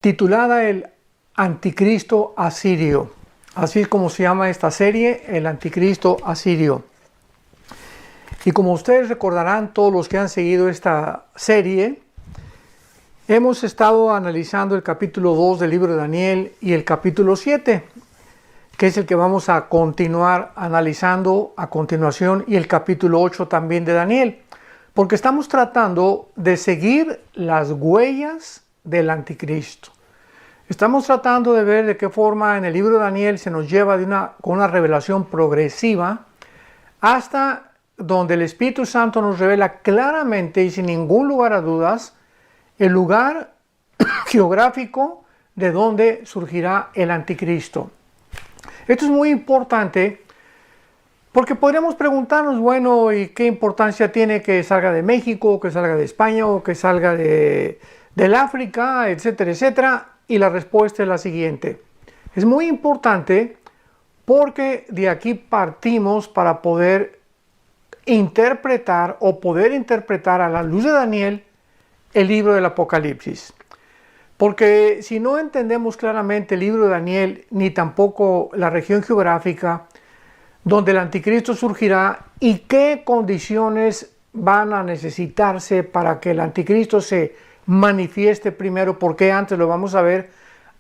titulada El Anticristo Asirio. Así es como se llama esta serie, El Anticristo Asirio. Y como ustedes recordarán, todos los que han seguido esta serie, hemos estado analizando el capítulo 2 del libro de Daniel y el capítulo 7, que es el que vamos a continuar analizando a continuación, y el capítulo 8 también de Daniel, porque estamos tratando de seguir las huellas del anticristo. Estamos tratando de ver de qué forma en el libro de Daniel se nos lleva con una revelación progresiva hasta donde el Espíritu Santo nos revela claramente y sin ningún lugar a dudas el lugar geográfico de donde surgirá el anticristo. Esto es muy importante porque podríamos preguntarnos, bueno, ¿y qué importancia tiene que salga de México, o que salga de España, o que salga del África, etcétera, etcétera? Y la respuesta es la siguiente. Es muy importante porque de aquí partimos para poder interpretar a la luz de Daniel el libro del Apocalipsis. Porque si no entendemos claramente el libro de Daniel, ni tampoco la región geográfica donde el anticristo surgirá y qué condiciones van a necesitarse para que el anticristo se manifieste primero, porque antes lo vamos a ver,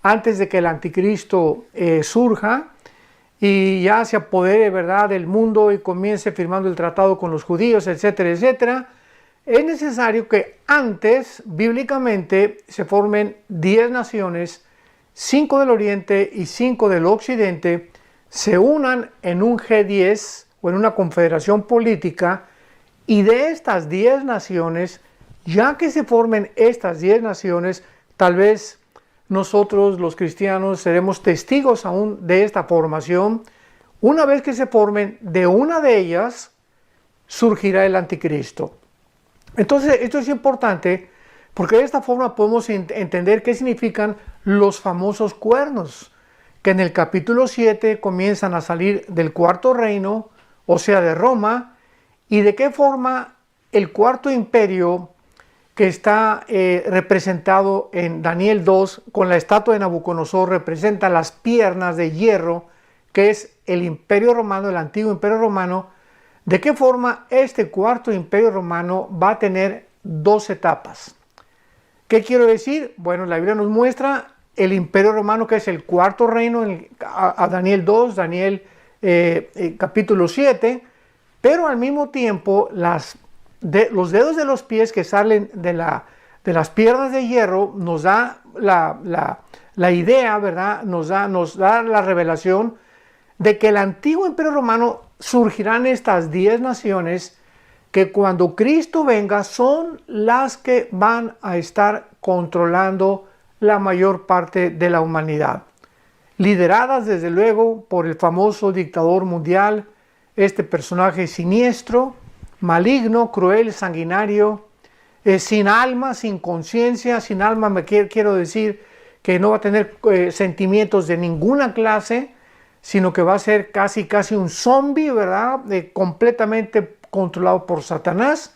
antes de que el anticristo surja y ya se apodere, ¿verdad?, del mundo y comience firmando el tratado con los judíos, etcétera, etcétera. Es necesario que antes, bíblicamente, se formen 10 naciones, 5 del oriente y 5 del occidente, se unan en un G10 o en una confederación política, y de estas 10 naciones, ya que se formen estas 10 naciones, tal vez nosotros los cristianos seremos testigos aún de esta formación. Una vez que se formen, de una de ellas surgirá el anticristo. Entonces, esto es importante porque de esta forma podemos entender qué significan los famosos cuernos, que en el capítulo 7 comienzan a salir del cuarto reino, o sea, de Roma, y de qué forma el cuarto imperio, que está representado en Daniel 2 con la estatua de Nabucodonosor, representa las piernas de hierro, que es el imperio romano, el antiguo imperio romano. De qué forma este cuarto imperio romano va a tener 2 etapas. ¿Qué quiero decir? Bueno, la Biblia nos muestra el imperio romano, que es el cuarto reino, a Daniel 2, Daniel capítulo 7, pero al mismo tiempo los dedos de los pies que salen de las piernas de hierro nos da la idea, ¿verdad? Nos da la revelación de que el antiguo imperio romano surgirán estas 10 naciones que cuando Cristo venga son las que van a estar controlando la mayor parte de la humanidad, lideradas desde luego por el famoso dictador mundial, este personaje siniestro, maligno, cruel, sanguinario, sin alma, sin conciencia. Sin alma quiero decir que no va a tener sentimientos de ninguna clase, sino que va a ser casi un zombie, ¿verdad?, completamente controlado por Satanás,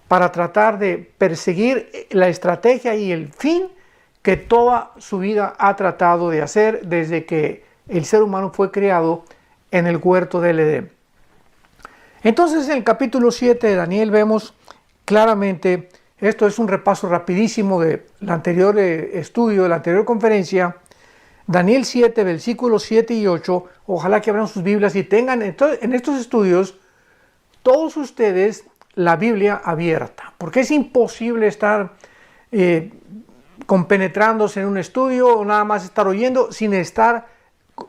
para tratar de perseguir la estrategia y el fin que toda su vida ha tratado de hacer desde que el ser humano fue creado en el huerto del Edén. Entonces, en el capítulo 7 de Daniel vemos claramente, esto es un repaso rapidísimo del anterior estudio, de la anterior conferencia, Daniel 7, versículos 7 y 8, ojalá que abran sus Biblias y tengan en estos estudios todos ustedes la Biblia abierta, porque es imposible estar compenetrándose en un estudio o nada más estar oyendo sin estar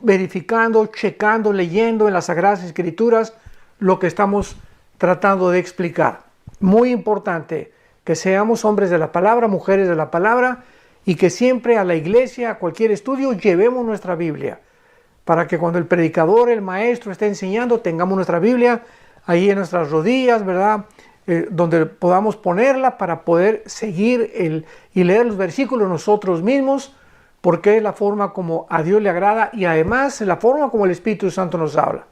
verificando, checando, leyendo en las Sagradas Escrituras lo que estamos tratando de explicar. Muy importante que seamos hombres de la palabra, mujeres de la palabra, y que siempre a la iglesia, a cualquier estudio, llevemos nuestra Biblia, para que cuando el predicador, el maestro esté enseñando, tengamos nuestra Biblia ahí en nuestras rodillas, ¿verdad?, donde podamos ponerla para poder seguir y leer los versículos nosotros mismos, porque es la forma como a Dios le agrada y además la forma como el Espíritu Santo nos habla.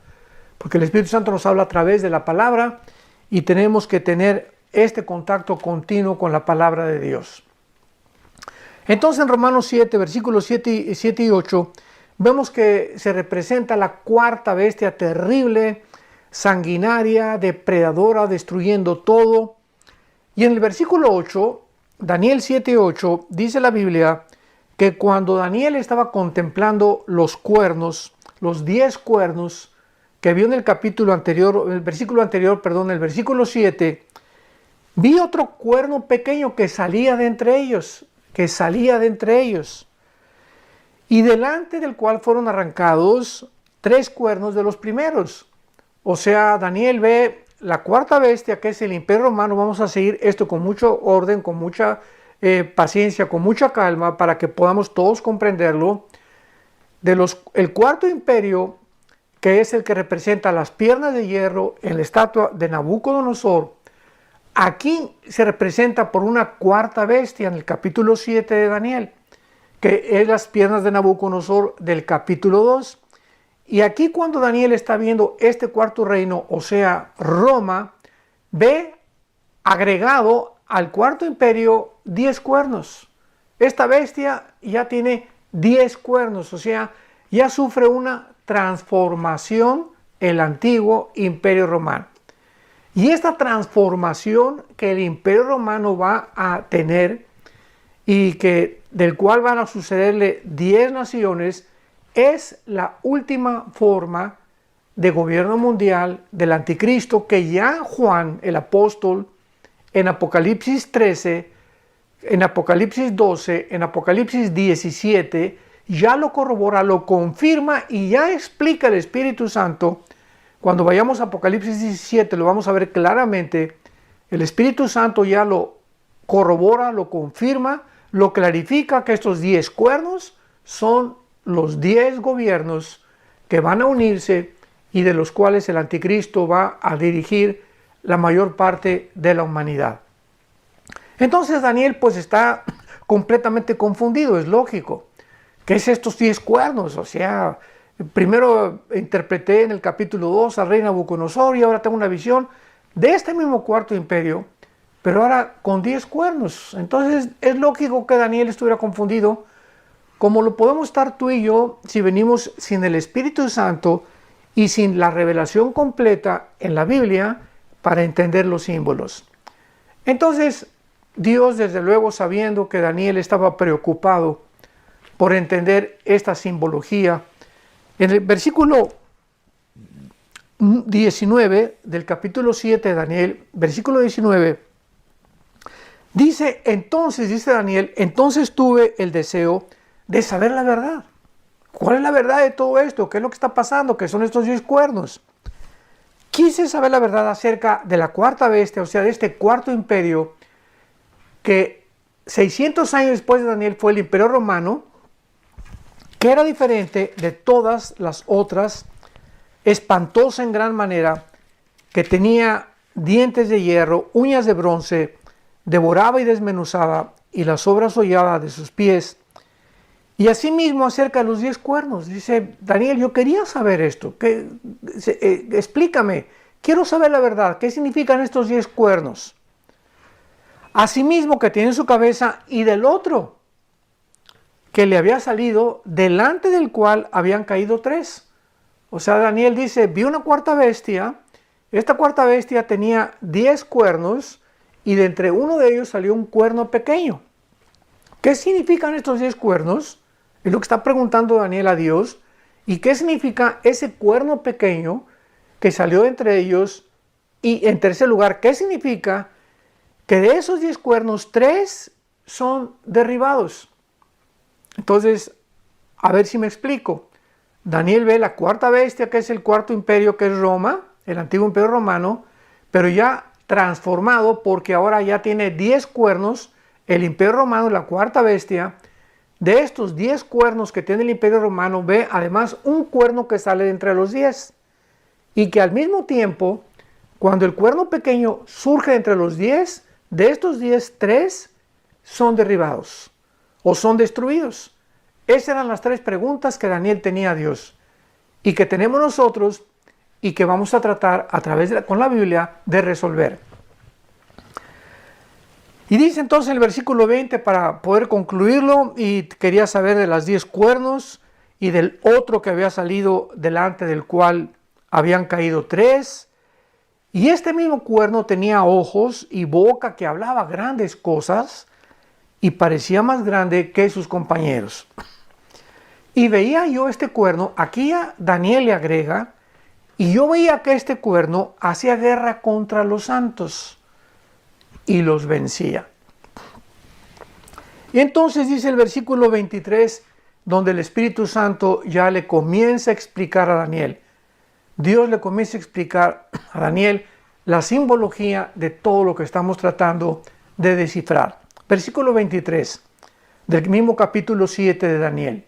Porque el Espíritu Santo nos habla a través de la palabra y tenemos que tener este contacto continuo con la palabra de Dios. Entonces en Romanos 7, versículos 7 y 8, vemos que se representa la cuarta bestia terrible, sanguinaria, depredadora, destruyendo todo. Y en el versículo 8, Daniel 7:8, dice la Biblia que cuando Daniel estaba contemplando los cuernos, los 10 cuernos que vio en el capítulo anterior, el versículo 7, vi otro cuerno pequeño que salía de entre ellos, y delante del cual fueron arrancados 3 cuernos de los primeros. O sea, Daniel ve la cuarta bestia, que es el Imperio Romano. Vamos a seguir esto con mucho orden, con mucha paciencia, con mucha calma, para que podamos todos comprenderlo. El cuarto imperio, que es el que representa las piernas de hierro en la estatua de Nabucodonosor, aquí se representa por una cuarta bestia en el capítulo 7 de Daniel, que es las piernas de Nabucodonosor del capítulo 2. Y aquí cuando Daniel está viendo este cuarto reino, o sea, Roma, ve agregado al cuarto imperio 10 cuernos. Esta bestia ya tiene 10 cuernos, o sea, ya sufre una transformación el antiguo imperio romano. Y esta transformación que el imperio romano va a tener y del cual van a sucederle 10 naciones, es la última forma de gobierno mundial del anticristo, que ya Juan el apóstol en Apocalipsis 13, en Apocalipsis 12, en Apocalipsis 17 ya lo corrobora, lo confirma y ya explica el Espíritu Santo. Cuando vayamos a Apocalipsis 17 lo vamos a ver claramente. El Espíritu Santo ya lo corrobora, lo confirma, lo clarifica, que estos 10 cuernos son los 10 gobiernos que van a unirse y de los cuales el anticristo va a dirigir la mayor parte de la humanidad. Entonces Daniel pues está completamente confundido, es lógico. ¿Qué es estos 10 cuernos? O sea, primero interpreté en el capítulo 2 al rey Nabucodonosor y ahora tengo una visión de este mismo cuarto imperio, pero ahora con 10 cuernos. Entonces es lógico que Daniel estuviera confundido, como lo podemos estar tú y yo si venimos sin el Espíritu Santo y sin la revelación completa en la Biblia para entender los símbolos. Entonces Dios, desde luego, sabiendo que Daniel estaba preocupado por entender esta simbología, en el versículo 19 del capítulo 7 de Daniel, versículo 19, dice Daniel, entonces tuve el deseo de saber la verdad. ¿Cuál es la verdad de todo esto? ¿Qué es lo que está pasando? ¿Qué son estos 10 cuernos? Quise saber la verdad acerca de la cuarta bestia, o sea, de este cuarto imperio, que 600 años después de Daniel fue el Imperio Romano, que era diferente de todas las otras, espantosa en gran manera, que tenía dientes de hierro, uñas de bronce, devoraba y desmenuzaba, y las obras hollaba de sus pies. Y asimismo acerca de los 10 cuernos, dice Daniel, yo quería saber esto, explícame, quiero saber la verdad, ¿qué significan estos 10 cuernos? Asimismo que tiene en su cabeza y del otro, que le había salido, delante del cual habían caído 3. O sea, Daniel dice, vi una cuarta bestia, esta cuarta bestia tenía 10 cuernos y de entre uno de ellos salió un cuerno pequeño. ¿Qué significan estos 10 cuernos? Es lo que está preguntando Daniel a Dios. ¿Y qué significa ese cuerno pequeño que salió entre ellos? Y en tercer lugar, ¿qué significa que de esos 10 cuernos 3 son derribados? Entonces, a ver si me explico. Daniel ve la cuarta bestia, que es el cuarto imperio, que es Roma, el antiguo imperio romano, pero ya transformado porque ahora ya tiene 10 cuernos, el imperio romano, la cuarta bestia. De estos 10 cuernos que tiene el imperio romano, ve además un cuerno que sale de entre los 10. Y que al mismo tiempo, cuando el cuerno pequeño surge entre los 10, de estos 10, 3 son derribados o son destruidos. Esas eran las 3 preguntas que Daniel tenía a Dios y que tenemos nosotros y que vamos a tratar a través con la Biblia de resolver. Y dice entonces el versículo 20, para poder concluirlo, y quería saber de las 10 cuernos y del otro que había salido delante del cual habían caído 3. Y este mismo cuerno tenía ojos y boca que hablaba grandes cosas y parecía más grande que sus compañeros. Y veía yo este cuerno, aquí a Daniel le agrega, y yo veía que este cuerno hacía guerra contra los santos y los vencía. Y entonces dice el versículo 23, donde el Espíritu Santo ya le comienza a explicar a Daniel. Dios le comienza a explicar a Daniel la simbología de todo lo que estamos tratando de descifrar. Versículo 23 del mismo capítulo 7 de Daniel.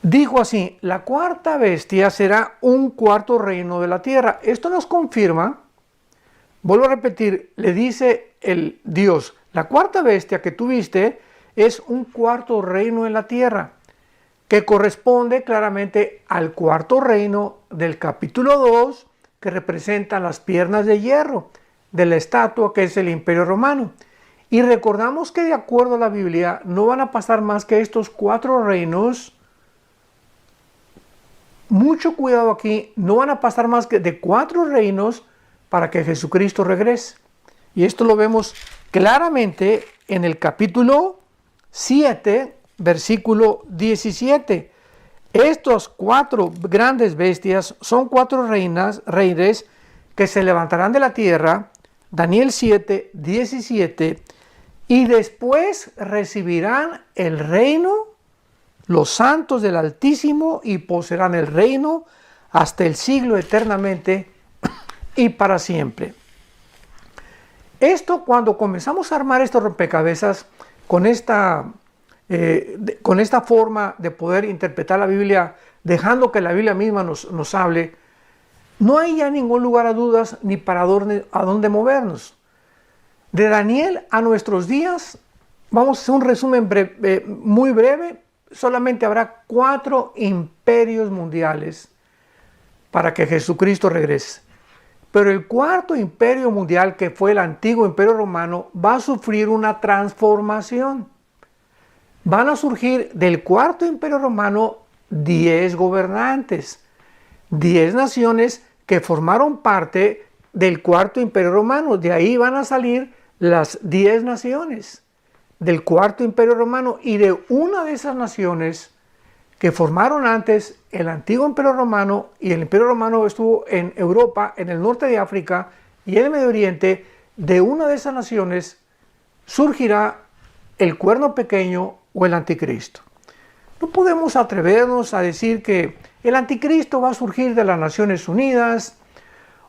Dijo así: la cuarta bestia será un cuarto reino de la tierra. Esto nos confirma, vuelvo a repetir, le dice el Dios, la cuarta bestia que tú viste es un cuarto reino en la tierra, que corresponde claramente al cuarto reino del capítulo 2, que representa las piernas de hierro de la estatua que es el Imperio Romano. Y recordamos que de acuerdo a la Biblia no van a pasar más que estos 4 reinos. Mucho cuidado aquí, no van a pasar más que de 4 reinos para que Jesucristo regrese. Y esto lo vemos claramente en el capítulo 7, versículo 17. Estos 4 grandes bestias son 4 reyes que se levantarán de la tierra, Daniel 7, 17, y después recibirán el reino los santos del Altísimo y poseerán el reino hasta el siglo eternamente y para siempre. Esto, cuando comenzamos a armar estos rompecabezas con esta forma de poder interpretar la Biblia, dejando que la Biblia misma nos hable, no hay ya ningún lugar a dudas ni para a dónde movernos. De Daniel a nuestros días, vamos a hacer un resumen muy breve. Solamente habrá 4 imperios mundiales para que Jesucristo regrese. Pero el cuarto imperio mundial, que fue el antiguo imperio romano, va a sufrir una transformación. Van a surgir del cuarto imperio romano 10 gobernantes, 10 naciones que formaron parte del cuarto imperio romano. De ahí van a salir las 10 naciones del cuarto imperio romano, y de una de esas naciones que formaron antes el antiguo imperio romano, y el imperio romano estuvo en Europa, en el norte de África y en el Medio Oriente, de una de esas naciones surgirá el cuerno pequeño o el anticristo. No podemos atrevernos a decir que el anticristo va a surgir de las Naciones Unidas,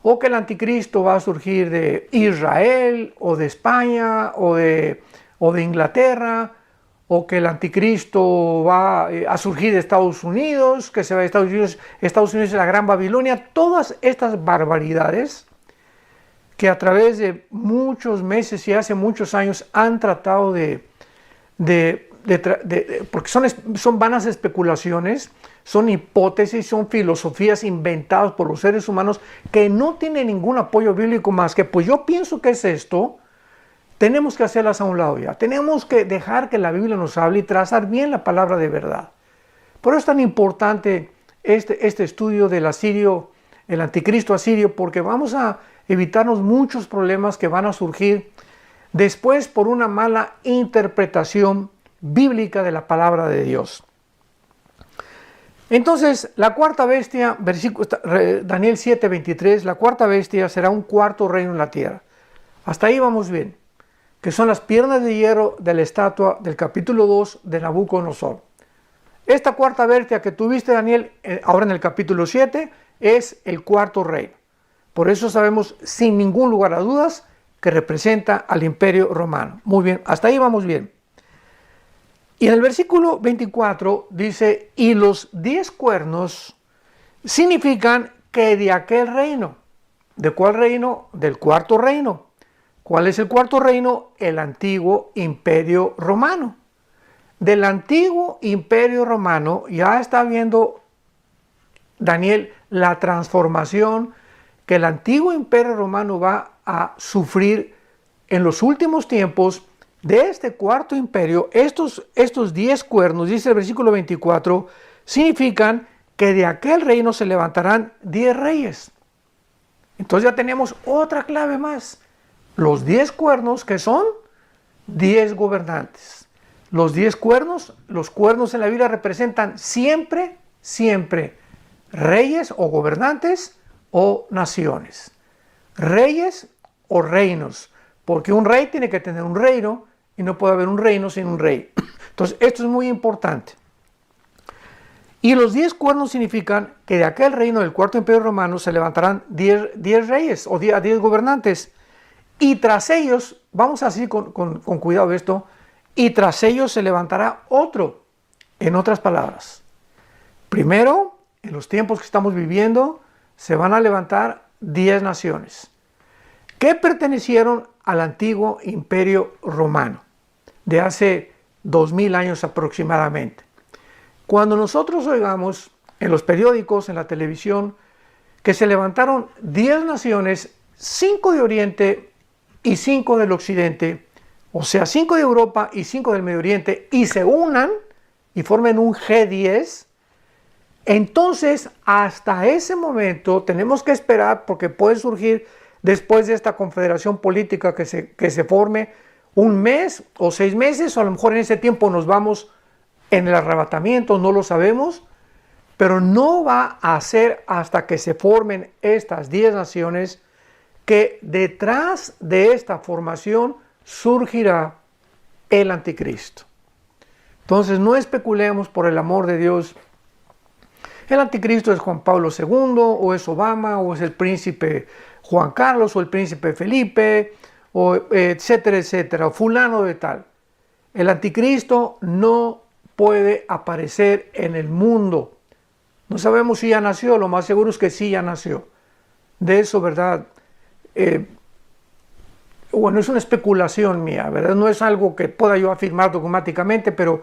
o que el anticristo va a surgir de Israel o de España o de Inglaterra, o que el anticristo va a surgir de Estados Unidos, que se va a Estados Unidos es la Gran Babilonia. Todas estas barbaridades que a través de muchos meses y hace muchos años han tratado porque son vanas especulaciones, son hipótesis, son filosofías inventadas por los seres humanos que no tienen ningún apoyo bíblico más que, pues yo pienso que es esto. Tenemos que hacerlas a un lado ya. Tenemos que dejar que la Biblia nos hable y trazar bien la palabra de verdad. Por eso es tan importante este estudio del asirio, el anticristo asirio, porque vamos a evitarnos muchos problemas que van a surgir después por una mala interpretación bíblica de la palabra de Dios. Entonces, la cuarta bestia, Daniel 7:23, la cuarta bestia será un cuarto reino en la tierra. Hasta ahí vamos bien, que son las piernas de hierro de la estatua del capítulo 2 de Nabucodonosor. Esta cuarta bestia que tuviste, Daniel, ahora en el capítulo 7, es el cuarto reino. Por eso sabemos sin ningún lugar a dudas que representa al imperio romano. Muy bien, hasta ahí vamos bien. Y en el versículo 24 dice, y los 10 cuernos significan que de aquel reino. ¿De cuál reino? Del cuarto reino. ¿Cuál es el cuarto reino? El antiguo imperio romano. Del antiguo imperio romano ya está viendo Daniel la transformación que el antiguo imperio romano va a sufrir en los últimos tiempos de este cuarto imperio, estos 10 cuernos, dice el versículo 24, significan que de aquel reino se levantarán 10 reyes. Entonces ya tenemos otra clave más. Los 10 cuernos, que son 10 gobernantes. Los 10 cuernos, los cuernos en la Biblia representan siempre, siempre reyes o gobernantes o naciones. Reyes o reinos, porque un rey tiene que tener un reino y no puede haber un reino sin un rey. Entonces esto es muy importante. Y los 10 cuernos significan que de aquel reino del cuarto imperio romano se levantarán 10 reyes o 10 gobernantes. Y tras ellos, vamos así con cuidado esto, y tras ellos se levantará otro. En otras palabras, primero, en los tiempos que estamos viviendo, se van a levantar 10 naciones que pertenecieron al antiguo imperio romano de hace 2000 años aproximadamente. Cuando nosotros oigamos en los periódicos, en la televisión, que se levantaron 10 naciones, 5 de Oriente y 5 del Occidente, o sea, 5 de Europa y 5 del Medio Oriente, y se unan y formen un G10, entonces hasta ese momento tenemos que esperar, porque puede surgir después de esta confederación política que se forme un mes o 6 meses, o a lo mejor en ese tiempo nos vamos en el arrebatamiento, no lo sabemos, pero no va a ser hasta que se formen estas 10 naciones que detrás de esta formación surgirá el anticristo. Entonces no especulemos, por el amor de Dios. El anticristo es Juan Pablo II, o es Obama, o es el príncipe Juan Carlos, o el príncipe Felipe, o etcétera, etcétera, o fulano de tal. El anticristo no puede aparecer en el mundo. No sabemos si ya nació, lo más seguro es que sí ya nació. De eso, ¿verdad? Bueno, es una especulación mía, ¿verdad? No es algo que pueda yo afirmar dogmáticamente, pero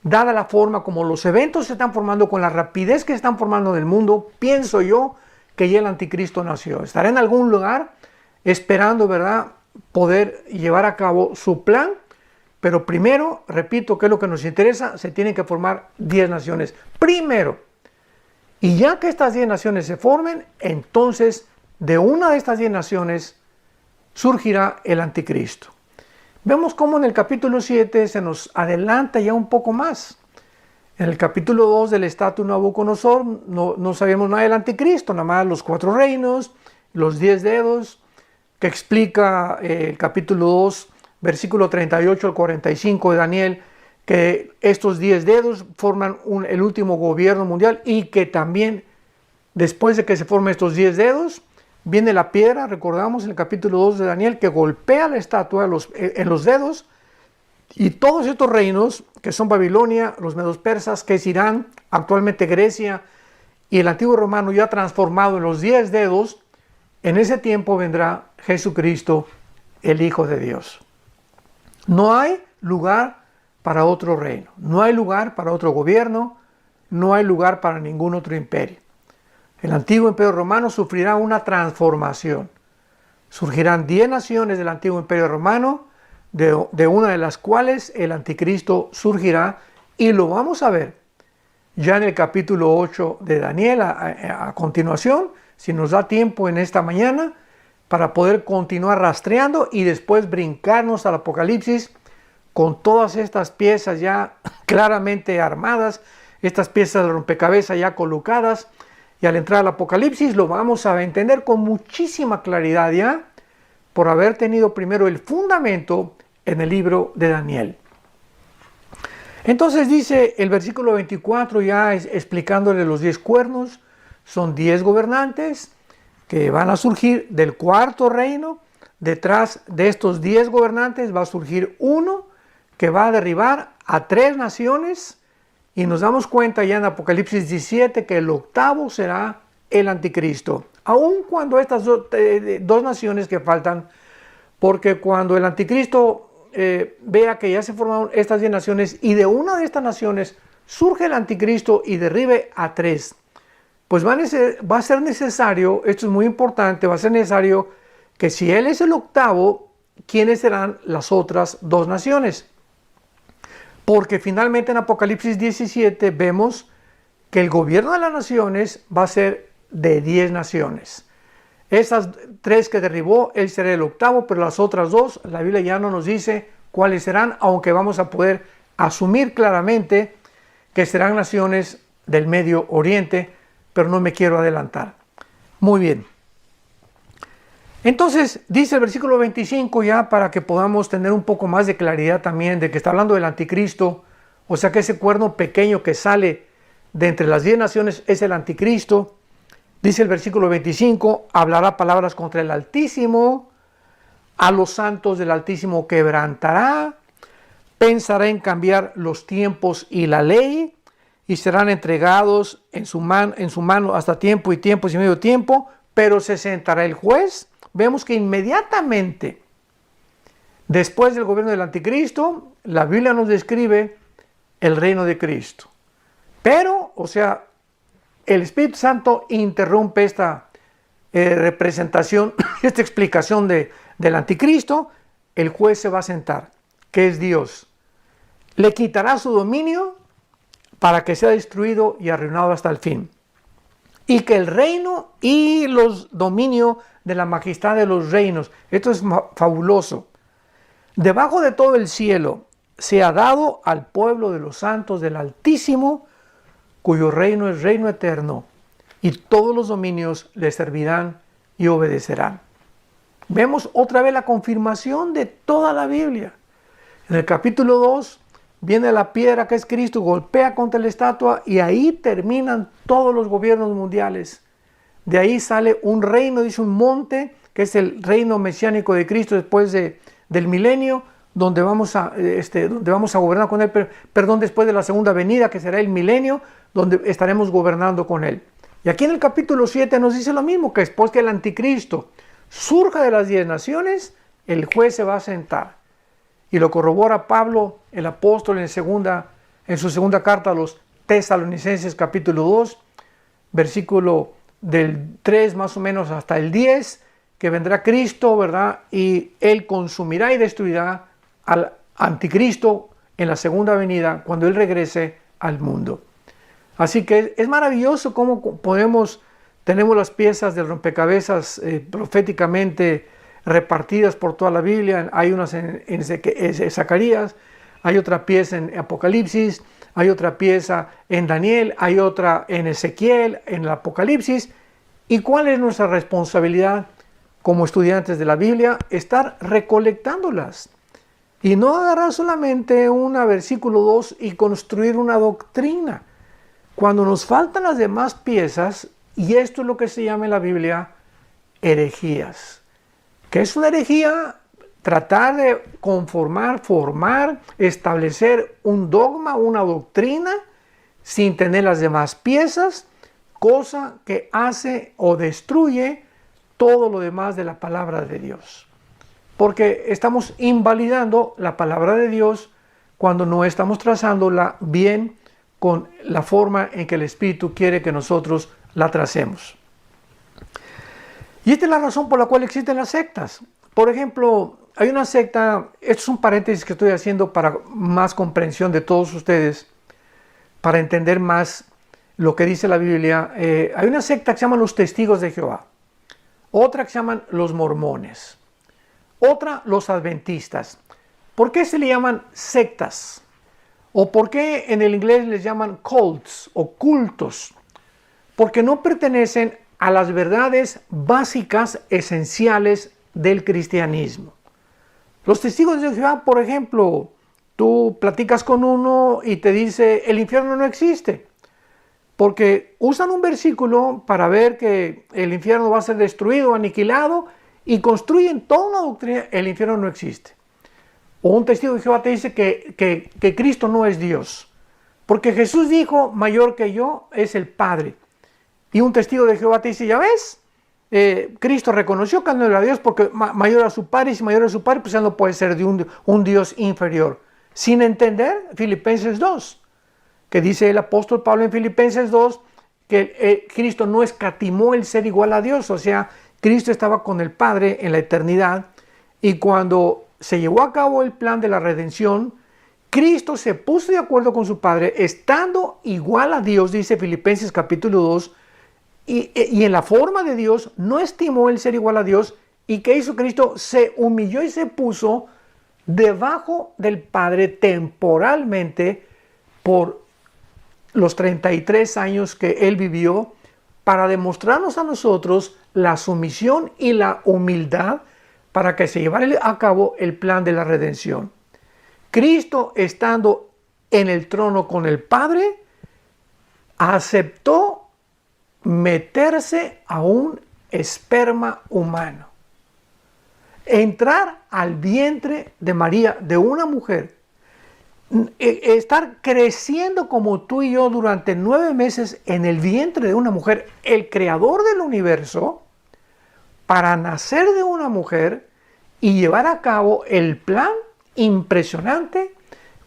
dada la forma como los eventos se están formando, con la rapidez que se están formando en el mundo, pienso yo que ya el anticristo nació. Estará en algún lugar esperando, ¿verdad?, poder llevar a cabo su plan, pero primero, repito, que es lo que nos interesa, se tienen que formar 10 naciones. Primero, y ya que estas 10 naciones se formen, entonces de una de estas 10 naciones surgirá el anticristo. Vemos cómo en el capítulo 7 se nos adelanta ya un poco más. En el capítulo 2 del Estatuto Nabucodonosor no sabemos nada del anticristo, nada más los 4 reinos, los 10 dedos, que explica el capítulo 2, versículo 38 al 45 de Daniel, que estos 10 dedos forman el último gobierno mundial, y que también después de que se formen estos 10 dedos, viene la piedra, recordamos en el capítulo 2 de Daniel, que golpea la estatua en los dedos, y todos estos reinos, que son Babilonia, los medos persas, que es Irán, actualmente Grecia, y el antiguo romano ya transformado en los 10 dedos, en ese tiempo vendrá Jesucristo, el Hijo de Dios. No hay lugar para otro reino, no hay lugar para otro gobierno, no hay lugar para ningún otro imperio. El antiguo imperio romano sufrirá una transformación. Surgirán 10 naciones del antiguo imperio romano, de una de las cuales el anticristo surgirá, y lo vamos a ver ya en el capítulo 8 de Daniel a continuación, si nos da tiempo en esta mañana, para poder continuar rastreando y después brincarnos al Apocalipsis con todas estas piezas ya claramente armadas, estas piezas de rompecabezas ya colocadas, y al entrar al Apocalipsis lo vamos a entender con muchísima claridad ya, por haber tenido primero el fundamento en el libro de Daniel. Entonces dice el versículo 24, ya explicándole los 10 cuernos, son 10 gobernantes que van a surgir del cuarto reino. Detrás de estos 10 gobernantes va a surgir uno que va a derribar a 3 naciones, y nos damos cuenta ya en Apocalipsis 17 que el octavo será el anticristo, aun cuando estas dos naciones que faltan, porque cuando el anticristo vea que ya se formaron estas 10 naciones, y de una de estas naciones surge el anticristo y derribe a 3, pues va a ser necesario, esto es muy importante, va a ser necesario que si él es el octavo, quiénes serán las otras dos naciones. Porque finalmente en Apocalipsis 17 vemos que el gobierno de las naciones va a ser de 10 naciones. Esas 3 que derribó, él será el octavo, pero las otras 2, la Biblia ya no nos dice cuáles serán, aunque vamos a poder asumir claramente que serán naciones del Medio Oriente, pero no me quiero adelantar. Muy bien. Entonces, dice el versículo 25 ya para que podamos tener un poco más de claridad también de que está hablando del anticristo, o sea que ese cuerno pequeño que sale de entre las 10 naciones es el anticristo. Dice el versículo 25, hablará palabras contra el Altísimo, a los santos del Altísimo quebrantará, pensará en cambiar los tiempos y la ley, y serán entregados en su mano hasta tiempo y tiempos y medio tiempo, pero se sentará el juez. Vemos que inmediatamente después del gobierno del anticristo, la Biblia nos describe el reino de Cristo. Pero, o sea, el Espíritu Santo interrumpe esta representación, esta explicación del anticristo. El juez se va a sentar, que es Dios. Le quitará su dominio para que sea destruido y arruinado hasta el fin. Y que el reino y los dominios de la majestad de los reinos, esto es fabuloso, debajo de todo el cielo se ha dado al pueblo de los santos del Altísimo, cuyo reino es reino eterno, y todos los dominios le servirán y obedecerán. Vemos otra vez la confirmación de toda la Biblia. En el capítulo 2 viene la piedra que es Cristo, golpea contra la estatua y ahí terminan todos los gobiernos mundiales. De ahí sale un reino, dice un monte, que es el reino mesiánico de Cristo después del milenio, donde vamos a gobernar con él, perdón, después de la segunda venida, que será el milenio, donde estaremos gobernando con él. Y aquí en el capítulo 7 nos dice lo mismo, que después que el anticristo surja de las 10 naciones, el juez se va a sentar. Y lo corrobora Pablo, el apóstol, en su segunda carta a los Tesalonicenses, capítulo 2, versículo del 3 más o menos hasta el 10, que vendrá Cristo, ¿verdad? Y él consumirá y destruirá al anticristo en la segunda venida, cuando él regrese al mundo. Así que es maravilloso cómo tenemos las piezas del rompecabezas proféticamente repartidas por toda la Biblia. Hay unas en Zacarías, hay otra pieza en Apocalipsis, hay otra pieza en Daniel, hay otra en Ezequiel, en el Apocalipsis. ¿Y cuál es nuestra responsabilidad como estudiantes de la Biblia? Estar recolectándolas. Y no agarrar solamente un versículo 2 y construir una doctrina. Cuando nos faltan las demás piezas, y esto es lo que se llama en la Biblia herejías. ¿Qué es una herejía? Tratar de formar, establecer un dogma, una doctrina, sin tener las demás piezas, cosa que hace o destruye todo lo demás de la palabra de Dios. Porque estamos invalidando la palabra de Dios cuando no estamos trazándola bien con la forma en que el Espíritu quiere que nosotros la tracemos. Y esta es la razón por la cual existen las sectas. Por ejemplo, hay una secta, esto es un paréntesis que estoy haciendo para más comprensión de todos ustedes, para entender más lo que dice la Biblia. Hay una secta que se llama los Testigos de Jehová, otra que se llaman los Mormones, otra los Adventistas. ¿Por qué se le llaman sectas? ¿O por qué en el inglés les llaman cults o cultos? Porque no pertenecen a las verdades básicas, esenciales del cristianismo. Los testigos de Jehová, por ejemplo, tú platicas con uno y te dice el infierno no existe, porque usan un versículo para ver que el infierno va a ser destruido, aniquilado, y construyen toda una doctrina, el infierno no existe. O un testigo de Jehová te dice que Cristo no es Dios, porque Jesús dijo, mayor que yo es el Padre. Y un testigo de Jehová te dice, ya ves, Cristo reconoció que no era Dios porque mayor a su Padre, y si mayor a su Padre, pues ya no puede ser de un Dios inferior. Sin entender Filipenses 2, que dice el apóstol Pablo en Filipenses 2, que Cristo no escatimó el ser igual a Dios, o sea, Cristo estaba con el Padre en la eternidad, Y cuando se llevó a cabo el plan de la redención, Cristo se puso de acuerdo con su Padre, estando igual a Dios, dice Filipenses capítulo 2, y en la forma de Dios, no estimó el ser igual a Dios. ¿Y qué hizo Cristo? Se humilló y se puso debajo del Padre temporalmente por los 33 años que Él vivió, para demostrarnos a nosotros la sumisión y la humildad para que se llevara a cabo el plan de la redención. Cristo, estando en el trono con el Padre, aceptó meterse a un esperma humano, entrar al vientre de María, de una mujer, estar creciendo como tú y yo durante 9 meses en el vientre de una mujer, el creador del universo, para nacer de una mujer y llevar a cabo el plan impresionante,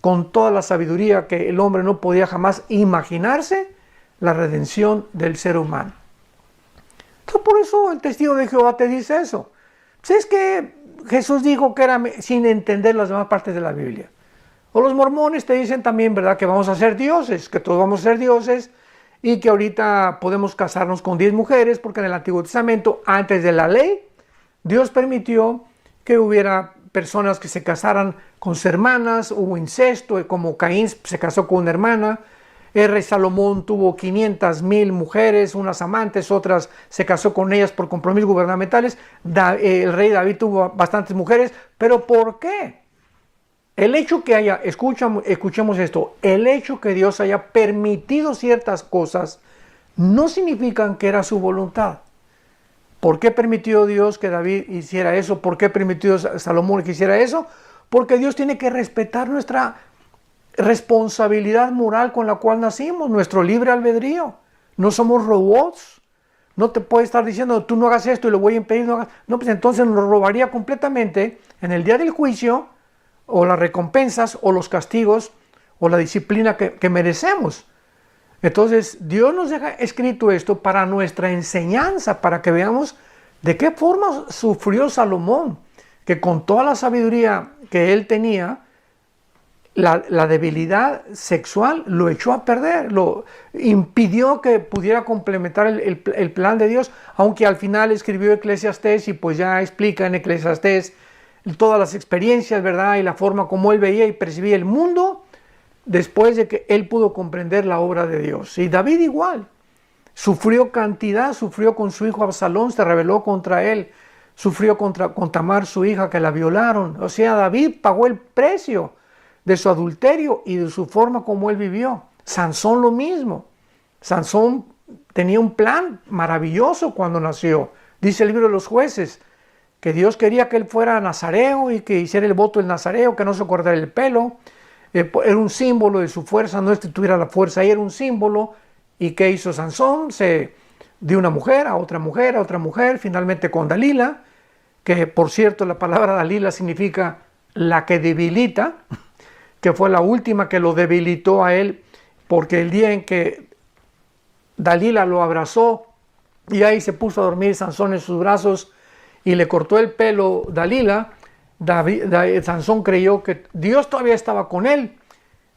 con toda la sabiduría que el hombre no podía jamás imaginarse, la redención del ser humano. Entonces, por eso el testigo de Jehová te dice eso. Pues es que Jesús dijo que era sin entender las demás partes de la Biblia. O los mormones te dicen también, ¿verdad?, que vamos a ser dioses, que todos vamos a ser dioses, y que ahorita podemos casarnos con 10 mujeres, porque en el Antiguo Testamento, antes de la ley, Dios permitió que hubiera personas que se casaran con sus hermanas, hubo incesto, como Caín se casó con una hermana. El rey Salomón tuvo 500,000 mujeres, unas amantes, otras se casó con ellas por compromisos gubernamentales. El rey David tuvo bastantes mujeres, pero ¿por qué? El hecho que haya, escuchemos esto, el hecho que Dios haya permitido ciertas cosas no significa que era su voluntad. ¿Por qué permitió Dios que David hiciera eso? ¿Por qué permitió Salomón que hiciera eso? Porque Dios tiene que respetar nuestra responsabilidad moral con la cual nacimos, nuestro libre albedrío. No somos robots. No te puede estar diciendo, tú no hagas esto y lo voy a impedir. No, no, pues entonces nos robaría completamente en el día del juicio, o las recompensas, o los castigos, o la disciplina que merecemos. Entonces, Dios nos deja escrito esto para nuestra enseñanza, para que veamos de qué forma sufrió Salomón, que con toda la sabiduría que él tenía, la debilidad sexual lo echó a perder, lo impidió que pudiera complementar el plan de Dios, aunque al final escribió Eclesiastés y pues ya explica en Eclesiastés todas las experiencias, ¿verdad?, y la forma como él veía y percibía el mundo después de que él pudo comprender la obra de Dios. Y David igual, sufrió cantidad, sufrió con su hijo Absalón, se rebeló contra él, sufrió con Tamar, su hija, que la violaron. O sea, David pagó el precio de su adulterio y de su forma como él vivió. Sansón lo mismo. Sansón tenía un plan maravilloso cuando nació. Dice el libro de los Jueces que Dios quería que él fuera nazareo y que hiciera el voto del nazareo, que no se cortara el pelo. Era un símbolo de su fuerza, no es que tuviera la fuerza, ahí era un símbolo. ¿Y qué hizo Sansón? Se dio una mujer, a otra mujer, a otra mujer, finalmente con Dalila, que por cierto la palabra Dalila significa la que debilita, que fue la última que lo debilitó a él, porque el día en que Dalila lo abrazó y ahí se puso a dormir Sansón en sus brazos y le cortó el pelo Dalila, Sansón creyó que Dios todavía estaba con él,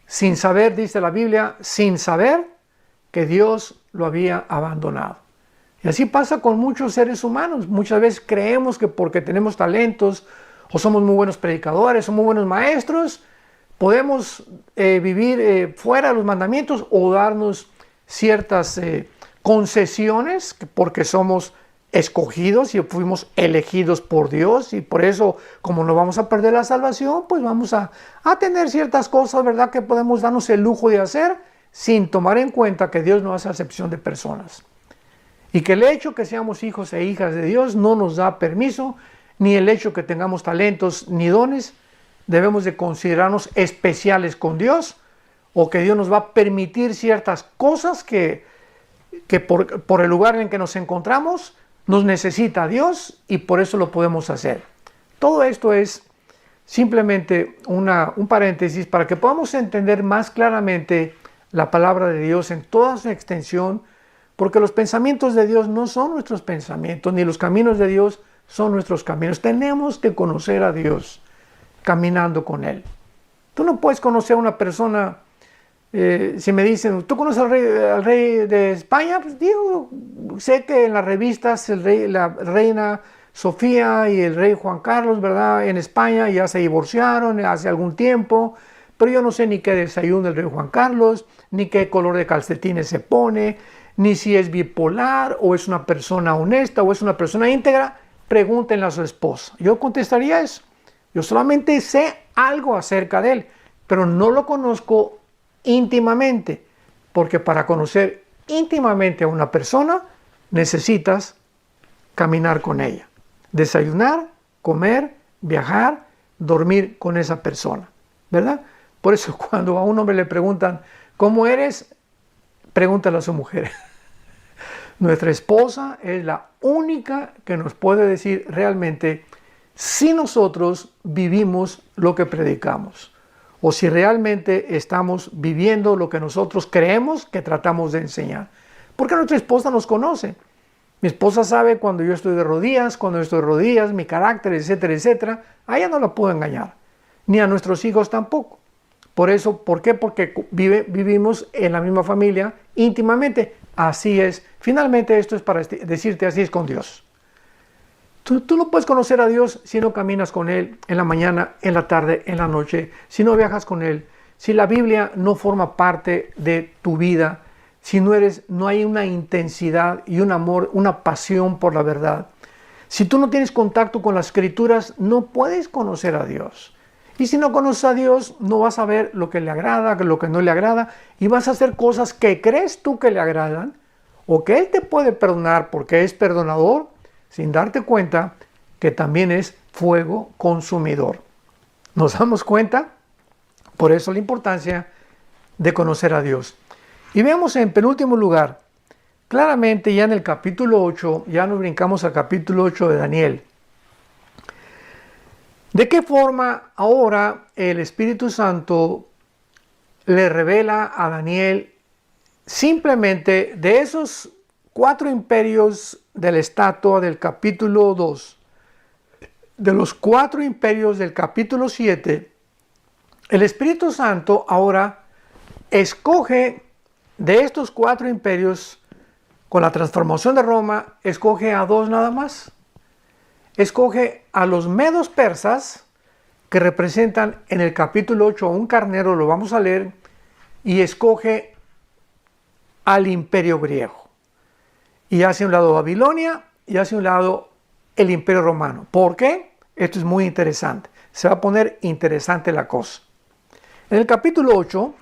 sin saber, dice la Biblia, sin saber que Dios lo había abandonado. Y así pasa con muchos seres humanos. Muchas veces creemos que porque tenemos talentos o somos muy buenos predicadores, somos buenos maestros, podemos vivir fuera de los mandamientos o darnos ciertas concesiones porque somos escogidos y fuimos elegidos por Dios, y por eso, como no vamos a perder la salvación, pues vamos a tener ciertas cosas, ¿verdad?, que podemos darnos el lujo de hacer sin tomar en cuenta que Dios no hace acepción de personas. Y que el hecho que seamos hijos e hijas de Dios no nos da permiso, ni el hecho que tengamos talentos ni dones, debemos de considerarnos especiales con Dios, o que Dios nos va a permitir ciertas cosas que por el lugar en que nos encontramos nos necesita Dios y por eso lo podemos hacer. Todo esto es simplemente un paréntesis para que podamos entender más claramente la palabra de Dios en toda su extensión, porque los pensamientos de Dios no son nuestros pensamientos, ni los caminos de Dios son nuestros caminos. Tenemos que conocer a Dios caminando con Él. Tú no puedes conocer a una persona, si me dicen, ¿tú conoces al rey de España? Pues digo, sé que en las revistas la reina Sofía y el rey Juan Carlos, ¿verdad? En España ya se divorciaron hace algún tiempo, pero yo no sé ni qué desayuno el rey Juan Carlos, ni qué color de calcetines se pone, ni si es bipolar o es una persona honesta o es una persona íntegra. Pregúntenle a su esposa. Yo contestaría eso. Yo solamente sé algo acerca de él, pero no lo conozco íntimamente, porque para conocer íntimamente a una persona necesitas caminar con ella, desayunar, comer, viajar, dormir con esa persona, ¿verdad? Por eso cuando a un hombre le preguntan, ¿cómo eres? Pregúntale a su mujer. Nuestra esposa es la única que nos puede decir realmente si nosotros vivimos lo que predicamos o si realmente estamos viviendo lo que nosotros creemos que tratamos de enseñar. Porque nuestra esposa nos conoce. Mi esposa sabe cuando yo estoy de rodillas, cuando yo estoy de rodillas, mi carácter, etcétera, etcétera. A ella no la puedo engañar, ni a nuestros hijos tampoco. Por eso, ¿por qué? Porque vivimos en la misma familia íntimamente. Así es. Finalmente esto es para decirte, así es con Dios. Tú no puedes conocer a Dios si no caminas con Él en la mañana, en la tarde, en la noche, si no viajas con Él, si la Biblia no forma parte de tu vida, si no hay una intensidad y un amor, una pasión por la verdad. Si tú no tienes contacto con las Escrituras, no puedes conocer a Dios. Y si no conoces a Dios, no vas a ver lo que le agrada, lo que no le agrada, y vas a hacer cosas que crees tú que le agradan, o que Él te puede perdonar porque es perdonador, sin darte cuenta que también es fuego consumidor. ¿Nos damos cuenta? Por eso la importancia de conocer a Dios. Y vemos en penúltimo lugar, claramente ya en el capítulo 8, ya nos brincamos al capítulo 8 de Daniel. ¿De qué forma ahora el Espíritu Santo le revela a Daniel simplemente de esos 4 imperios de la estatua del capítulo 2, de los 4 imperios del capítulo 7, el Espíritu Santo ahora escoge de estos 4 imperios, con la transformación de Roma, escoge a 2 nada más. Escoge a los medos persas, que representan en el capítulo 8 a un carnero, lo vamos a leer, y escoge al imperio griego. Y hace un lado Babilonia y hace un lado el imperio romano. ¿Por qué? Esto es muy interesante. Se va a poner interesante la cosa. En el capítulo 8,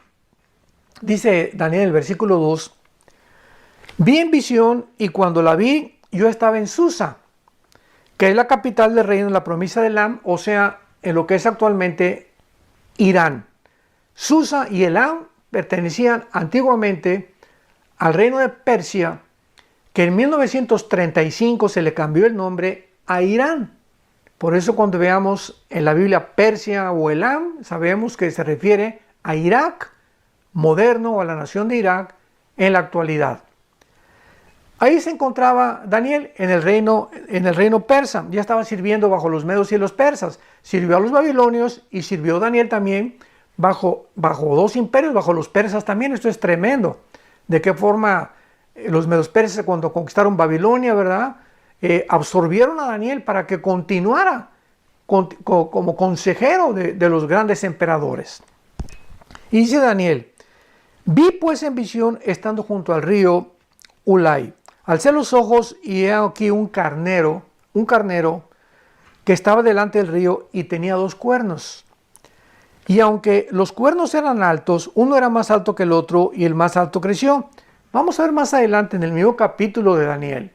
dice Daniel en el versículo 2, vi en visión y cuando la vi, yo estaba en Susa, que es la capital del reino de la provincia de Elam, o sea, en lo que es actualmente Irán. Susa y Elam pertenecían antiguamente al reino de Persia, que en 1935 se le cambió el nombre a Irán. Por eso cuando veamos en la Biblia Persia o Elam, sabemos que se refiere a Irak moderno o a la nación de Irak en la actualidad. Ahí se encontraba Daniel en el reino persa. Ya estaba sirviendo bajo los medos y los persas. Sirvió a los babilonios y sirvió Daniel también bajo 2 imperios, bajo los persas también. Esto es tremendo. De qué forma los medos persas, cuando conquistaron Babilonia, ¿verdad? Absorbieron a Daniel para que continuara como consejero de los grandes emperadores. Y dice Daniel, vi pues en visión estando junto al río Ulai. Alcé los ojos y he aquí un carnero que estaba delante del río y tenía 2 cuernos. Y aunque los cuernos eran altos, uno era más alto que el otro y el más alto creció. Vamos a ver más adelante en el mismo capítulo de Daniel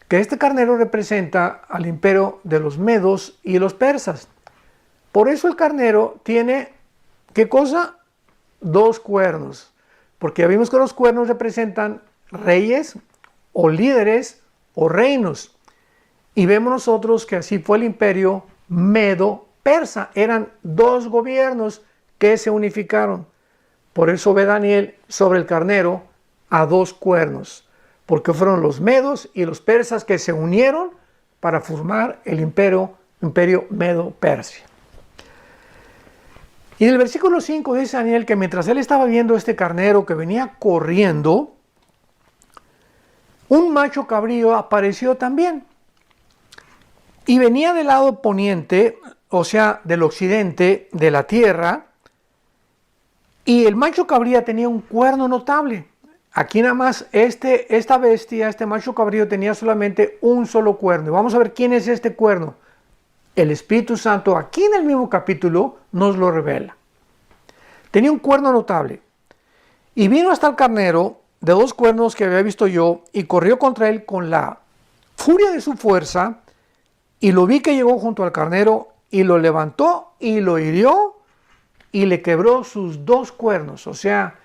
que este carnero representa al imperio de los medos y los persas. Por eso el carnero tiene, ¿qué cosa? 2 cuernos. Porque ya vimos que los cuernos representan reyes o líderes o reinos. Y vemos nosotros que así fue el imperio medo-persa. Eran 2 gobiernos que se unificaron. Por eso ve Daniel sobre el carnero a 2 cuernos. Porque fueron los medos y los persas que se unieron para formar el imperio Medo-Persia. Y en el versículo 5 dice Daniel que mientras él estaba viendo este carnero que venía corriendo, un macho cabrío apareció también. Y venía del lado poniente, o sea, del occidente de la tierra, y el macho cabrío tenía un cuerno notable. Aquí nada más esta bestia, este macho cabrío tenía solamente un solo cuerno. Y vamos a ver quién es este cuerno. El Espíritu Santo aquí en el mismo capítulo nos lo revela. Tenía un cuerno notable. Y vino hasta el carnero de 2 cuernos que había visto yo y corrió contra él con la furia de su fuerza. Y lo vi que llegó junto al carnero y lo levantó y lo hirió y le quebró sus 2 cuernos. O sea,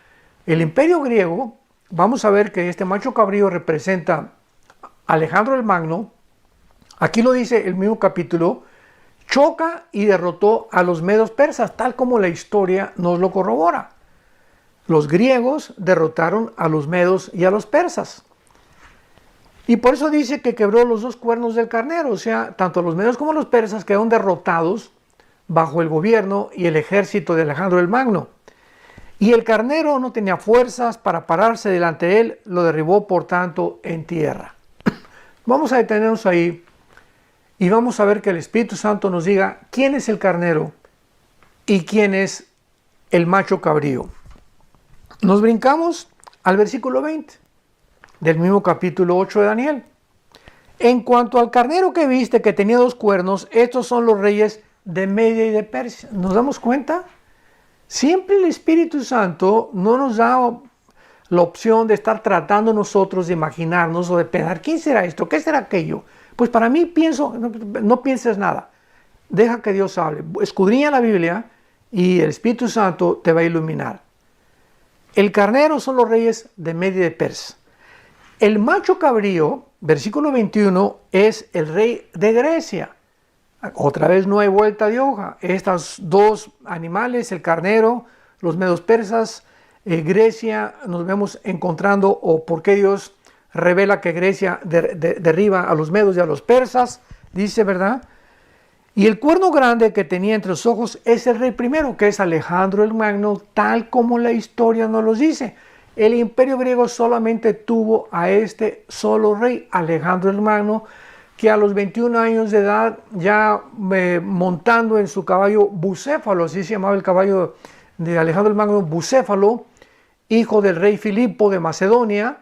el imperio griego, vamos a ver que este macho cabrío representa a Alejandro el Magno. Aquí lo dice el mismo capítulo, choca y derrotó a los medos persas, tal como la historia nos lo corrobora. Los griegos derrotaron a los medos y a los persas. Y por eso dice que quebró los 2 cuernos del carnero, o sea, tanto los medos como los persas quedaron derrotados bajo el gobierno y el ejército de Alejandro el Magno. Y el carnero no tenía fuerzas para pararse delante de él, lo derribó por tanto en tierra. Vamos a detenernos ahí y vamos a ver que el Espíritu Santo nos diga quién es el carnero y quién es el macho cabrío. Nos brincamos al versículo 20 del mismo capítulo 8 de Daniel. En cuanto al carnero que viste que tenía 2 cuernos, estos son los reyes de Media y de Persia. ¿Nos damos cuenta? Siempre el Espíritu Santo no nos da la opción de estar tratando nosotros de imaginarnos o de pensar, ¿quién será esto? ¿Qué será aquello? Pues para mí no pienses nada. Deja que Dios hable. Escudriña la Biblia y el Espíritu Santo te va a iluminar. El carnero son los reyes de Media y de Persia. El macho cabrío, versículo 21, es el rey de Grecia. Otra vez no hay vuelta de hoja. Estos 2 animales, el carnero, los medos persas, Grecia, nos vemos encontrando, o por qué Dios revela que Grecia derriba a los medos y a los persas, dice, ¿verdad? Y el cuerno grande que tenía entre los ojos es el rey primero, que es Alejandro el Magno, tal como la historia nos lo dice. El imperio griego solamente tuvo a este solo rey, Alejandro el Magno, que a los 21 años de edad, ya montando en su caballo Bucéfalo, así se llamaba el caballo de Alejandro el Magno, Bucéfalo, hijo del rey Filipo de Macedonia,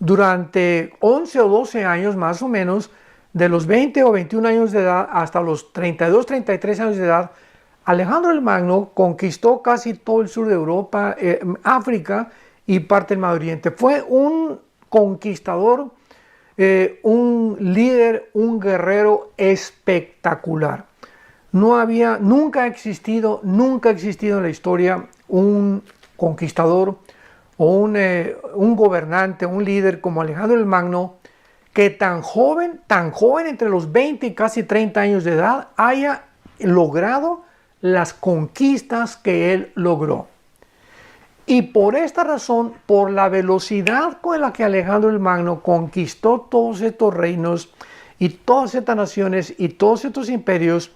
durante 11 o 12 años más o menos, de los 20 o 21 años de edad hasta los 32, 33 años de edad, Alejandro el Magno conquistó casi todo el sur de Europa, África y parte del Medio Oriente. Fue un conquistador, un líder, un guerrero espectacular. Nunca ha existido en la historia un conquistador o un gobernante, un líder como Alejandro el Magno, que tan joven entre los 20 y casi 30 años de edad, haya logrado las conquistas que él logró. Y por esta razón, por la velocidad con la que Alejandro el Magno conquistó todos estos reinos y todas estas naciones y todos estos imperios,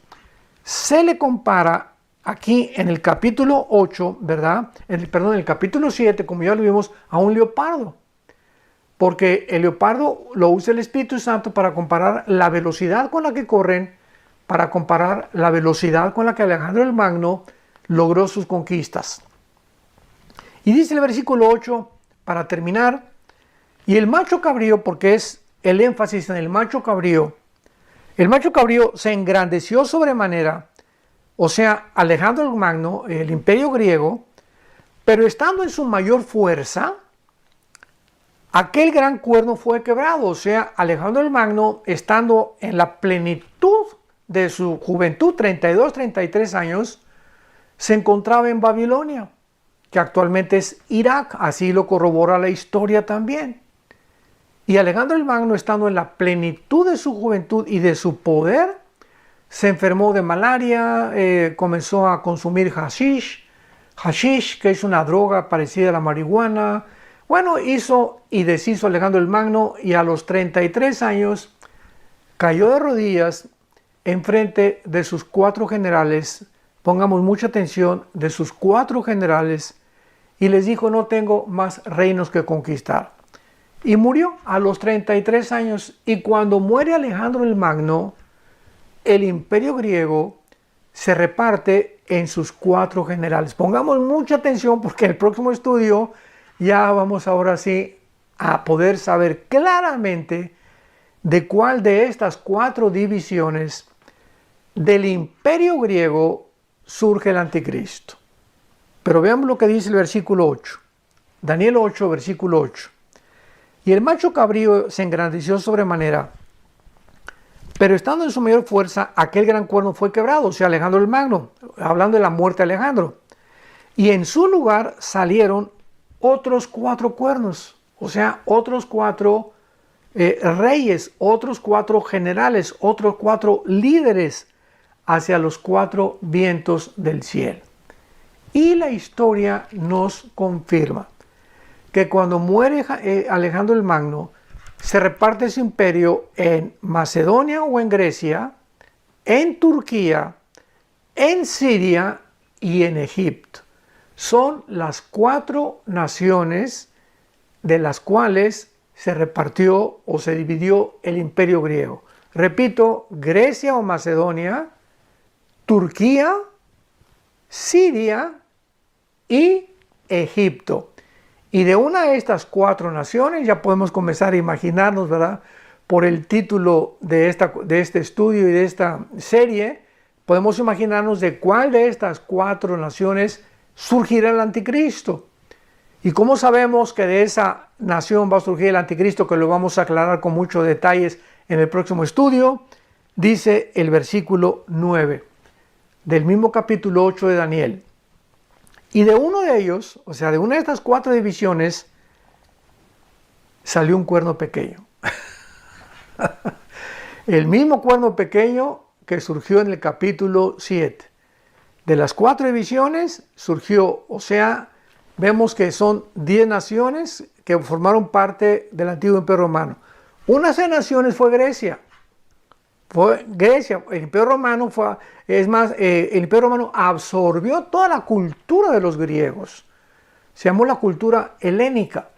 se le compara aquí en el capítulo 8, ¿verdad? En el capítulo 7, como ya lo vimos, a un leopardo. Porque el leopardo lo usa el Espíritu Santo para comparar la velocidad con la que corren, para comparar la velocidad con la que Alejandro el Magno logró sus conquistas. Y dice el versículo 8, para terminar, y el macho cabrío, porque es el énfasis en el macho cabrío se engrandeció sobremanera, o sea, Alejandro el Magno, el imperio griego, pero estando en su mayor fuerza, aquel gran cuerno fue quebrado, o sea, Alejandro el Magno, estando en la plenitud de su juventud, 32, 33 años, se encontraba en Babilonia, que actualmente es Irak, así lo corrobora la historia también. Y Alejandro el Magno, estando en la plenitud de su juventud y de su poder, se enfermó de malaria, comenzó a consumir hashish, que es una droga parecida a la marihuana. Bueno, hizo y deshizo Alejandro el Magno, y a los 33 años cayó de rodillas enfrente de sus 4 generales, pongamos mucha atención, de sus 4 generales, y les dijo: no tengo más reinos que conquistar. Y murió a los 33 años, y cuando muere Alejandro el Magno, el imperio griego se reparte en sus 4 generales. Pongamos mucha atención porque en el próximo estudio ya vamos ahora sí a poder saber claramente de cuál de estas 4 divisiones del imperio griego surge el anticristo. Pero veamos lo que dice el versículo 8. Daniel 8, versículo 8. Y el macho cabrío se engrandeció sobremanera, pero estando en su mayor fuerza, aquel gran cuerno fue quebrado, o sea, Alejandro el Magno, hablando de la muerte de Alejandro. Y en su lugar salieron otros 4 cuernos, o sea, otros 4 reyes, otros 4 generales, otros 4 líderes hacia los 4 vientos del cielo. Y la historia nos confirma que cuando muere Alejandro el Magno, se reparte su imperio en Macedonia o en Grecia, en Turquía, en Siria y en Egipto. Son las 4 naciones de las cuales se repartió o se dividió el imperio griego. Repito, Grecia o Macedonia, Turquía, Siria y Egipto. Y de una de estas 4 naciones ya podemos comenzar a imaginarnos, ¿verdad? Por el título de este estudio y de esta serie, podemos imaginarnos de cuál de estas 4 naciones surgirá el anticristo. ¿Y cómo sabemos que de esa nación va a surgir el anticristo? Que lo vamos a aclarar con muchos detalles en el próximo estudio. Dice el versículo 9 del mismo capítulo 8 de Daniel. Y de uno de ellos, o sea, de una de estas 4 divisiones, salió un cuerno pequeño. El mismo cuerno pequeño que surgió en el capítulo 7. De las 4 divisiones surgió, o sea, vemos que son 10 naciones que formaron parte del antiguo imperio romano. Una de esas naciones fue Grecia. Fue Grecia, el imperio romano fue, es más, el imperio romano absorbió toda la cultura de los griegos. Se llamó la cultura helénica.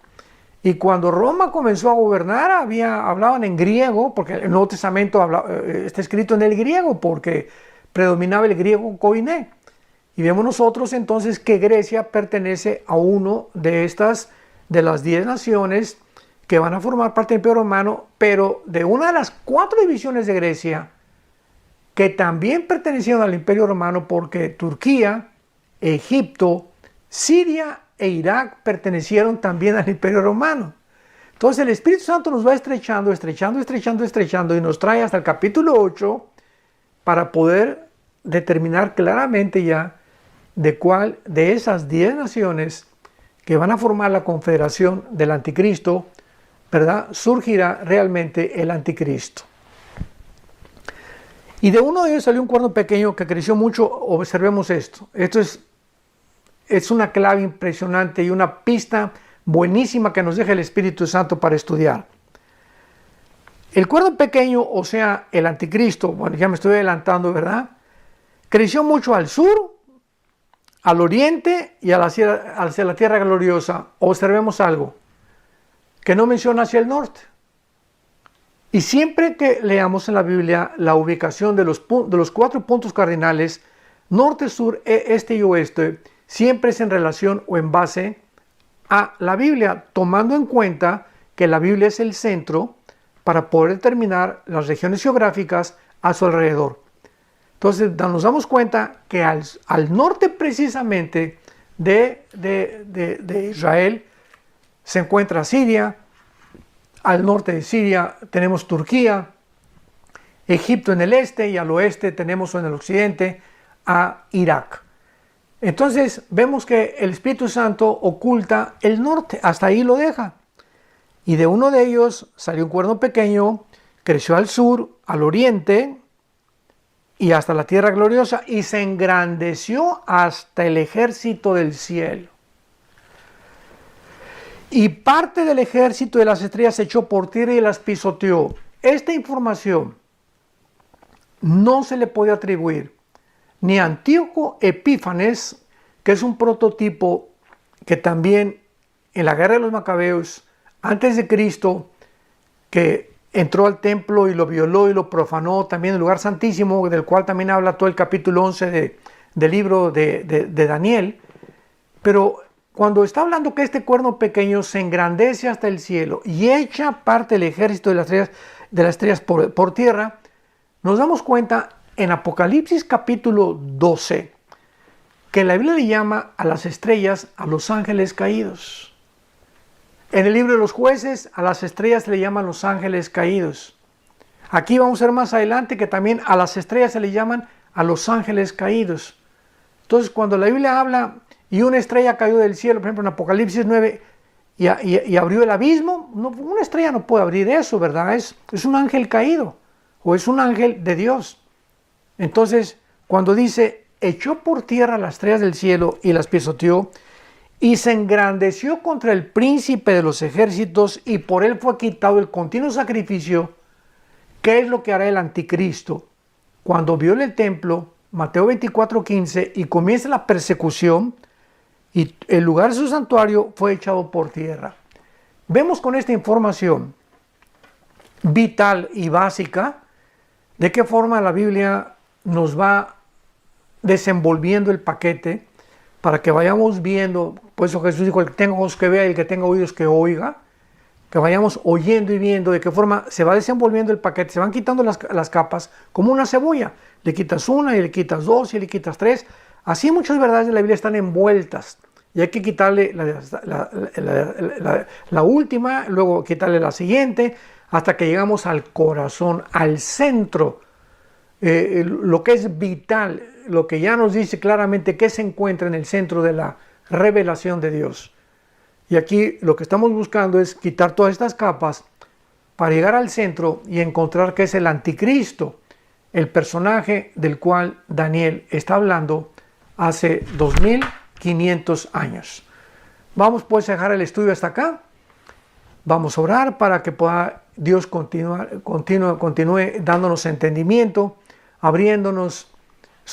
Y cuando Roma comenzó a gobernar, hablaban en griego, porque el Nuevo Testamento está escrito en el griego, porque predominaba el griego koiné. Y vemos nosotros entonces que Grecia pertenece a uno de las 10 naciones que van a formar parte del Imperio Romano, pero de una de las 4 divisiones de Grecia que también pertenecieron al Imperio Romano, porque Turquía, Egipto, Siria e Irak pertenecieron también al Imperio Romano. Entonces el Espíritu Santo nos va estrechando y nos trae hasta el capítulo 8 para poder determinar claramente ya de cuál de esas 10 naciones que van a formar la confederación del anticristo, ¿verdad?, surgirá realmente el anticristo. Y de uno de ellos salió un cuerno pequeño que creció mucho. Observemos esto. Esto es una clave impresionante y una pista buenísima que nos deja el Espíritu Santo para estudiar. El cuerno pequeño, o sea, el anticristo, bueno, ya me estoy adelantando, ¿verdad?, creció mucho al sur, al oriente y hacia la tierra gloriosa. Observemos algo que no menciona hacia el norte. Y siempre que leamos en la Biblia la ubicación de los 4 puntos cardinales, norte, sur, este y oeste, siempre es en relación o en base a la Biblia, tomando en cuenta que la Biblia es el centro para poder determinar las regiones geográficas a su alrededor. Entonces nos damos cuenta que al norte precisamente de Israel se encuentra Siria. Al norte de Siria tenemos Turquía, Egipto en el este, y al oeste tenemos en el occidente a Irak. Entonces vemos que el Espíritu Santo oculta el norte, hasta ahí lo deja. Y de uno de ellos salió un cuerno pequeño, creció al sur, al oriente y hasta la tierra gloriosa, y se engrandeció hasta el ejército del cielo. Y parte del ejército de las estrellas se echó por tierra y las pisoteó. Esta información no se le puede atribuir ni a Antíoco Epífanes, que es un prototipo que también en la guerra de los Macabeos, antes de Cristo, que entró al templo y lo violó y lo profanó, también el lugar santísimo, del cual también habla todo el capítulo 11 del libro de Daniel. Pero cuando está hablando que este cuerno pequeño se engrandece hasta el cielo y echa parte del ejército de las estrellas por tierra, nos damos cuenta en Apocalipsis capítulo 12 que la Biblia le llama a las estrellas a los ángeles caídos. En el libro de los jueces a las estrellas se le llaman los ángeles caídos. Aquí vamos a ver más adelante que también a las estrellas se le llaman a los ángeles caídos. Entonces cuando la Biblia habla y una estrella cayó del cielo, por ejemplo en Apocalipsis 9, y abrió el abismo, no, una estrella no puede abrir eso, ¿verdad? Es un ángel caído o es un ángel de Dios. Entonces cuando dice echó por tierra las estrellas del cielo y las pisoteó, y se engrandeció contra el príncipe de los ejércitos, y por él fue quitado el continuo sacrificio. ¿Qué es lo que hará el anticristo? Cuando viole el templo, Mateo 24:15, y comienza la persecución, y el lugar de su santuario fue echado por tierra. Vemos con esta información vital y básica de qué forma la Biblia nos va desenvolviendo el paquete para que vayamos viendo. Por eso Jesús dijo, el que tenga ojos que vea y el que tenga oídos que oiga, que vayamos oyendo y viendo de qué forma se va desenvolviendo el paquete, se van quitando las capas como una cebolla. Le quitas una y le quitas dos y le quitas tres. Así muchas verdades de la Biblia están envueltas y hay que quitarle la última, luego quitarle la siguiente, hasta que llegamos al corazón, al centro, lo que es vital, lo que ya nos dice claramente que se encuentra en el centro de la revelación de Dios. Y aquí lo que estamos buscando es quitar todas estas capas para llegar al centro y encontrar que es el anticristo, el personaje del cual Daniel está hablando hace 2500 años. Vamos pues a dejar el estudio hasta acá. Vamos a orar para que pueda Dios continúe dándonos entendimiento, abriéndonos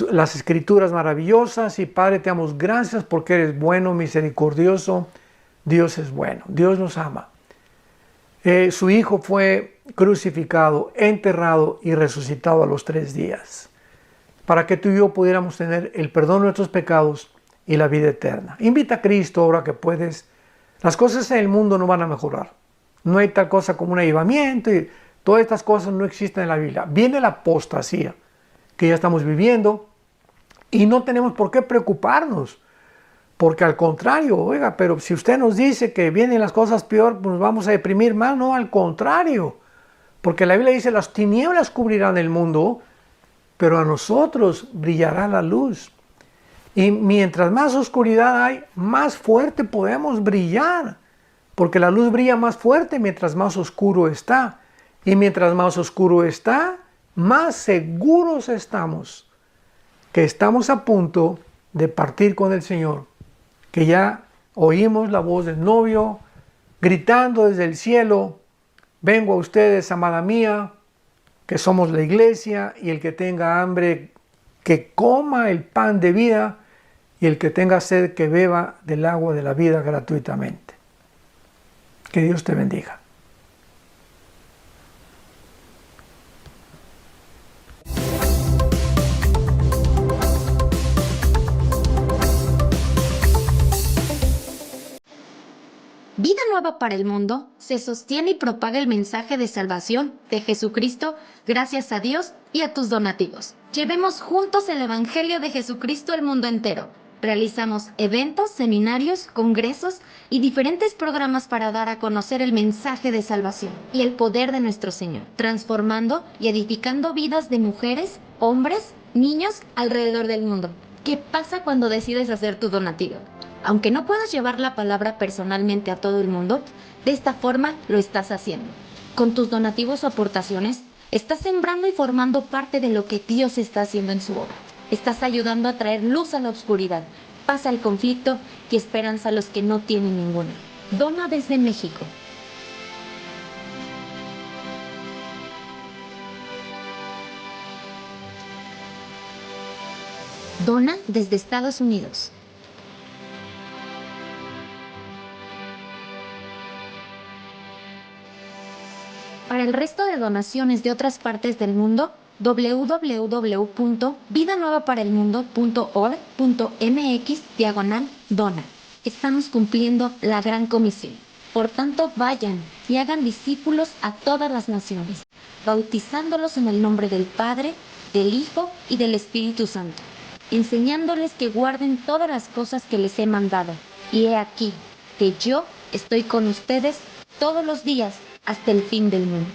las escrituras maravillosas. Y Padre, te damos gracias porque eres bueno, misericordioso. Dios es bueno, Dios nos ama. Su Hijo fue crucificado, enterrado y resucitado a los 3 días, para que tú y yo pudiéramos tener el perdón de nuestros pecados y la vida eterna. Invita a Cristo ahora que puedes. Las cosas en el mundo no van a mejorar. No hay tal cosa como un avivamiento y todas estas cosas no existen en la Biblia. Viene la apostasía que ya estamos viviendo y no tenemos por qué preocuparnos. Porque al contrario, oiga, pero si usted nos dice que vienen las cosas peor, pues nos vamos a deprimir más. No, al contrario. Porque la Biblia dice, las tinieblas cubrirán el mundo, pero a nosotros brillará la luz. Y mientras más oscuridad hay, más fuerte podemos brillar. Porque la luz brilla más fuerte mientras más oscuro está. Y mientras más oscuro está, más seguros estamos que estamos a punto de partir con el Señor. Que ya oímos la voz del novio gritando desde el cielo, vengo a ustedes, amada mía, que somos la iglesia, y el que tenga hambre, que coma el pan de vida, y el que tenga sed, que beba del agua de la vida gratuitamente. Que Dios te bendiga. Vida Nueva para el Mundo se sostiene y propaga el mensaje de salvación de Jesucristo gracias a Dios y a tus donativos. Llevemos juntos el Evangelio de Jesucristo al mundo entero. Realizamos eventos, seminarios, congresos y diferentes programas para dar a conocer el mensaje de salvación y el poder de nuestro Señor, transformando y edificando vidas de mujeres, hombres, niños alrededor del mundo. ¿Qué pasa cuando decides hacer tu donativo? Aunque no puedas llevar la palabra personalmente a todo el mundo, de esta forma lo estás haciendo. Con tus donativos o aportaciones, estás sembrando y formando parte de lo que Dios está haciendo en su obra. Estás ayudando a traer luz a la oscuridad, paz al conflicto y esperanza a los que no tienen ninguna. Dona desde México. Dona desde Estados Unidos. Para el resto de donaciones de otras partes del mundo, www.vidanuevaparelmundo.org.mx/dona. Estamos cumpliendo la gran comisión. Por tanto, vayan y hagan discípulos a todas las naciones, bautizándolos en el nombre del Padre, del Hijo y del Espíritu Santo, enseñándoles que guarden todas las cosas que les he mandado. Y he aquí que yo estoy con ustedes todos los días hasta el fin del mundo.